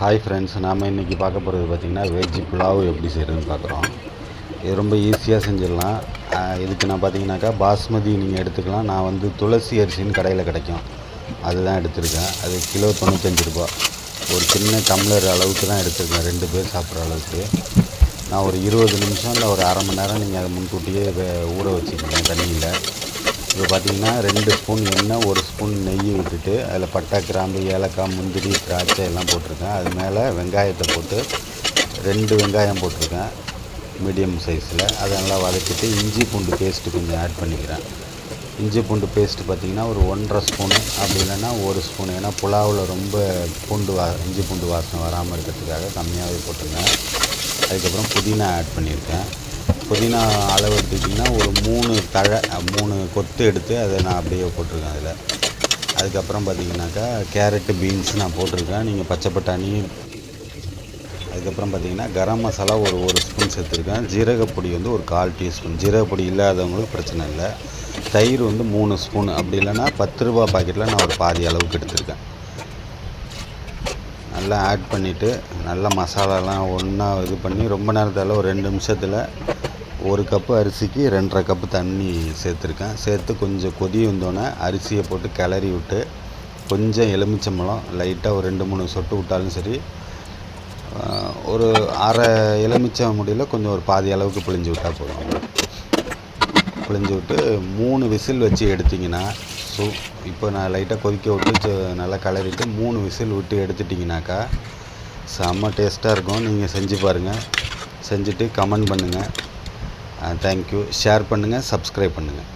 Hi friends, நாம் இன்றைக்கி பார்க்க போகிறது பார்த்திங்கன்னா வெஜ் புலாவ் எப்படி செய்கிறதுன்னு பார்க்குறோம். இது ரொம்ப ஈஸியாக செஞ்சிடலாம். இதுக்கு நான் பார்த்திங்கனாக்கா பாஸ்மதி நீங்கள் எடுத்துக்கலாம். நான் வந்து துளசி அரிசின்னு கடையில் கிடைக்கும், அதுதான் எடுத்திருக்கேன். அது கிலோ 95 ரூபா. ஒரு சின்ன டம்ளர் அளவுக்கு தான் எடுத்திருக்கேன், 2 பேர் சாப்பிட்ற அளவுக்கு. நான் ஒரு 20 நிமிஷம் இல்லை ஒரு அரை மணி நேரம் நீங்கள் அதை முன்கூட்டியே ஊற வச்சுக்கணும் தண்ணியில். இப்போ பார்த்திங்கன்னா 2 ஸ்பூன் எண்ணெய், 1 ஸ்பூன் நெய் விட்டுட்டு அதில் பட்டை, கிராம்பு, ஏலக்காய், முந்திரி, திராட்சை எல்லாம் போட்டிருக்கேன். அது மேலே வெங்காயத்தை போட்டு 2 வெங்காயம் போட்டிருக்கேன் மீடியம் சைஸில். அதை நல்லா வதக்கிட்டு இஞ்சி பூண்டு பேஸ்ட்டு கொஞ்சம் ஆட் பண்ணிக்கிறேன். இஞ்சி பூண்டு பேஸ்ட்டு பார்த்திங்கன்னா ஒரு 1.5 ஸ்பூனு, அப்படி இல்லைன்னா 1 ஸ்பூன். ஏன்னா புலாவில் ரொம்ப இஞ்சி பூண்டு வாசனை வராமல் இருக்கிறதுக்காக கம்மியாகவே போட்டிருக்கேன். அதுக்கப்புறம் புதினா ஆட் பண்ணியிருக்கேன். புதினா அளவு எடுத்துக்கிட்டிங்கன்னா ஒரு 3 கொத்து எடுத்து அதை நான் அப்படியே போட்டிருக்கேன் அதில். அதுக்கப்புறம் பார்த்திங்கனாக்கா கேரட்டு, பீன்ஸ் நான் போட்டிருக்கேன். நீங்கள் பச்சை பட்டாணி. அதுக்கப்புறம் பார்த்திங்கன்னா கரம் மசாலா ஒரு ஸ்பூன் சேர்த்துருக்கேன். ஜீரகப்பொடி வந்து ஒரு 1/4 டீஸ்பூன். ஜீரகப்பொடி இல்லாதவங்களுக்கு பிரச்சனை இல்லை. தயிர் வந்து 3 ஸ்பூன், அப்படி இல்லைன்னா 10 ரூபா பாக்கெட்டில் நான் ஒரு பாதி அளவுக்கு எடுத்திருக்கேன். நல்லா ஆட் பண்ணிவிட்டு நல்லா மசாலாலாம் ஒன்றா இது பண்ணி ரொம்ப நேரத்தில் ஒரு 2 நிமிஷத்தில் 1 கப்பு அரிசிக்கு 2.5 கப்பு தண்ணி சேர்த்துருக்கேன். சேர்த்து கொஞ்சம் கொதி வந்தோடனே அரிசியை போட்டு கிளறி விட்டு கொஞ்சம் எலுமிச்சம்பழம் லைட்டாக ஒரு 2-3 சொட்டு விட்டாலும் சரி, ஒரு அரை எலுமிச்சை முடியல கொஞ்சம் ஒரு பாதி அளவுக்கு பிழிஞ்சு விட்டால் போதும். பிழிஞ்சு விட்டு 3 விசில் வச்சு எடுத்திங்கன்னா இப்போ நான் லைட்டாக கொதிக்க விட்டு நல்லா கிளறிட்டு 3 விசில் விட்டு எடுத்துட்டிங்கனாக்கா செம்ம டேஸ்ட்டாக இருக்கும். நீங்கள் செஞ்சு பாருங்கள். செஞ்சுட்டு கமெண்ட் பண்ணுங்கள். தேங்க்யூ. ஷேர் பண்ணுங்கள், சப்ஸ்கிரைப் பண்ணுங்கள்.